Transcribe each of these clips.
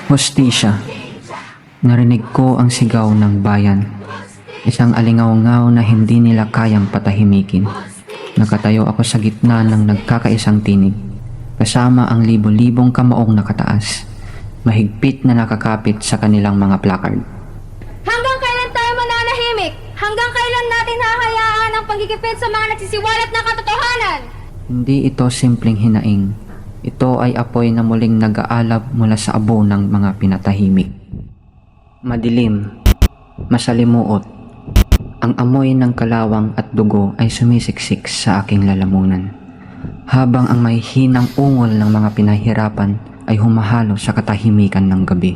Hustisya. Narinig ko ang sigaw ng bayan. Isang alingaw-ngaw na hindi nila kayang patahimikin. Nakatayo ako sa gitna ng nagkakaisang tinig, kasama ang libo-libong kamaong nakataas, mahigpit na nakakapit sa kanilang mga placard. Hanggang kailan tayo mananahimik? Hanggang kailan natin hahayaan ang pagigipit sa mga nagsisiwalat na katotohanan? Hindi ito simpleng hinaing. Ito ay apoy na muling nag-aalab mula sa abo ng mga pinatahimik. Madilim, masalimuot. Ang amoy ng kalawang at dugo ay sumisiksik sa aking lalamunan. Habang ang may hinang ungol ng mga pinahirapan ay humahalo sa katahimikan ng gabi.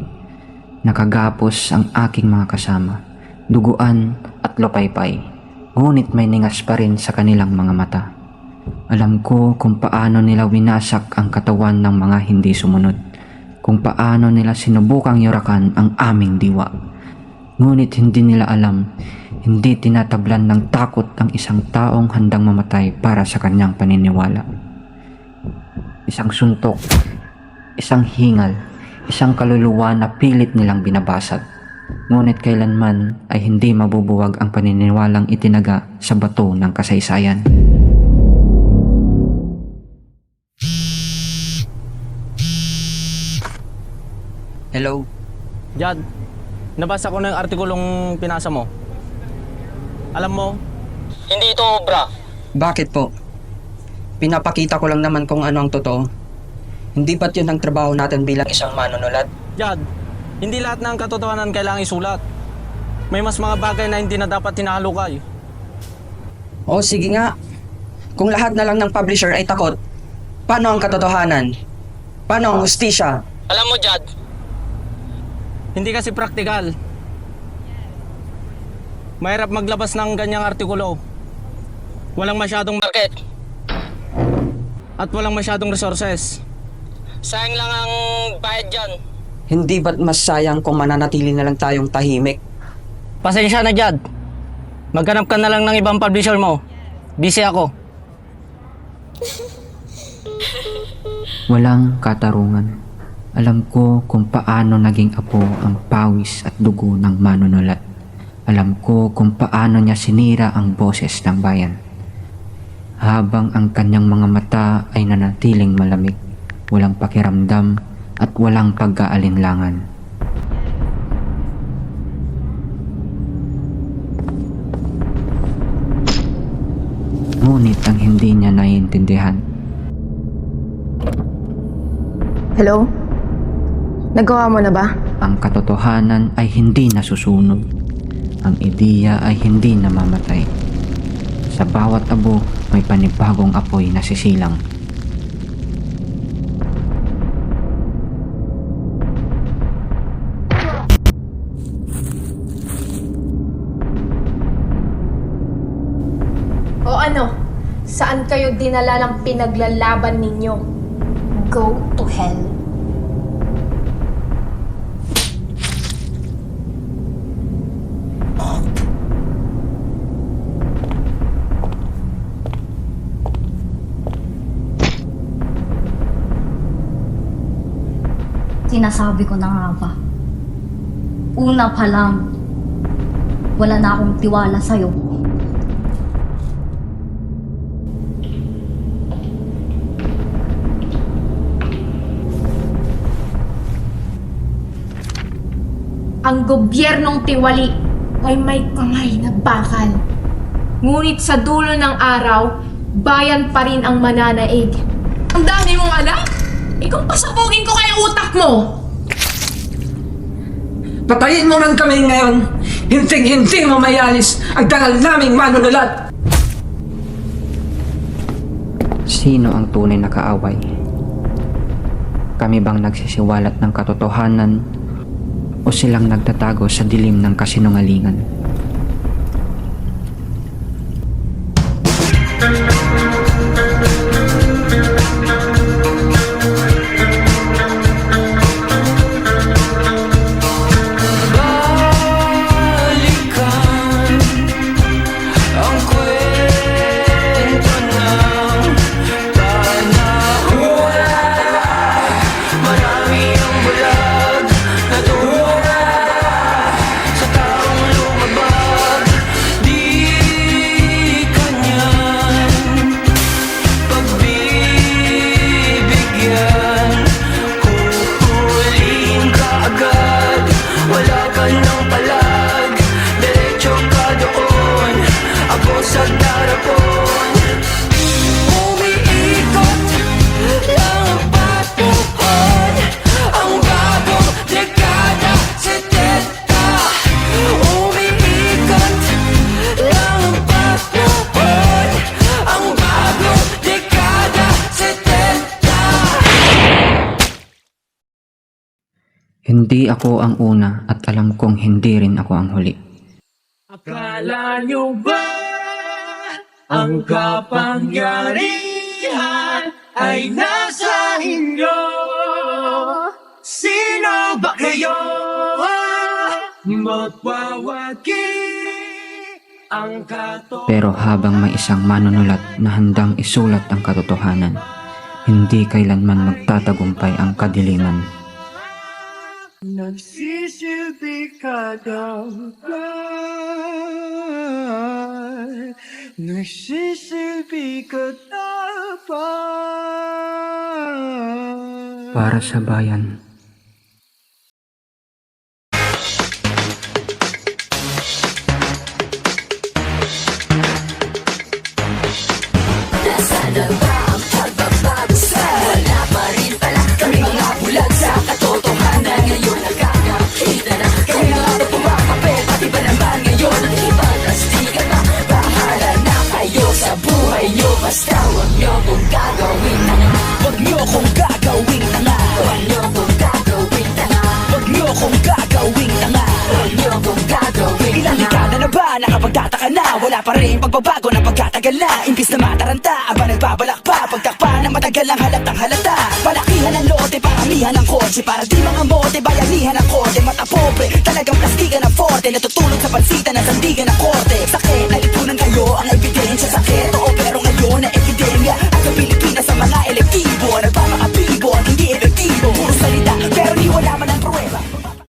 Nakagapos ang aking mga kasama, duguan at lopaypay, ngunit may ningas pa rin sa kanilang mga mata. Alam ko kung paano nila winasak ang katawan ng mga hindi sumunod, kung paano nila sinubukang yurakan ang aming diwa. Ngunit hindi nila alam, hindi tinatablan ng takot ang isang taong handang mamatay para sa kanyang paniniwala. Isang suntok, isang hingal, isang kaluluwa na pilit nilang binabasag. Ngunit kailanman ay hindi mabubuwag ang paniniwalang itinaga sa bato ng kasaysayan. Hello? Jad, nabasa ko na yung artikulong pinasa mo. Alam mo, hindi ito obra. Bakit po? Pinapakita ko lang naman kung ano ang totoo. Hindi ba't yun ang trabaho natin bilang isang manunulat? Jad, hindi lahat ng katotohanan kailangang isulat. May mas mga bagay na hindi na dapat hinahalukay. O sige nga. Kung lahat na lang ng publisher ay takot, paano ang katotohanan? Paano ang hustisya? Alam mo, Jad, hindi kasi praktikal. Mahirap maglabas ng ganyang artikulo. Walang masyadong market. At walang masyadong resources. Sayang lang ang bayad dyan. Hindi ba't mas sayang kung mananatili na lang tayong tahimik? Pasensya na, Jad. Maghanap ka na lang ng ibang publisher mo. Busy ako. Walang katarungan. Alam ko kung paano naging apo ang pawis at dugo ng manunulat. Alam ko kung paano niya sinira ang boses ng bayan. Habang ang kanyang mga mata ay nanatiling malamig, walang pakiramdam at walang pag-aalinlangan. Ngunit ang hindi niya naiintindihan. Hello? Nagawa mo na ba? Ang katotohanan ay hindi nasusunog. Ang ideya ay hindi namamatay. Sa bawat abo, may panibagong apoy na sisilang. O ano? Saan kayo dinala ng pinaglalaban ninyo? Go to hell. Sinasabi ko na nga ba? Una pa lang, wala na akong tiwala sa'yo. Ang gobyernong tiwali ay may kamay na bakal. Ngunit sa dulo ng araw, bayan pa rin ang mananaig. Ang dami mong alam? Ikaw pasabugin ko kaya utak mo! Patayin mo man kami ngayon! Hinting-hindi mo mayalis ang dangal naming manunulat! Sino ang tunay na kaaway? Kami bang nagsisiwalat ng katotohanan o silang nagtatago sa dilim ng kasinungalingan? Hindi ako ang una at alam kong hindi rin ako ang huli. Akala nyo ba ang kapangyarihan ay nasa inyo? Sino ba kayo? Magwawagi ang Pero habang may isang manunulat na handang isulat ang katotohanan, hindi kailanman magtatagumpay ang kadiliman. Nagsisilbi ka dapat. Nagsisilbi ka dapat. Para sa bayan. Ilang dekada na ba nakapagtataka na wala pa rin pagbabago ng pagkatagal na. Imbis na mataranta, aba nagbabalak pa pagtakpa na matagal ang halatang halata. Palakihan ng lote, paramihan ng kotse, para di mga mote, bayanihan ng korte. Mata pobre, talagang plastikan ng forte, natutulog sa pansitan ng sandigan ng korte. Sa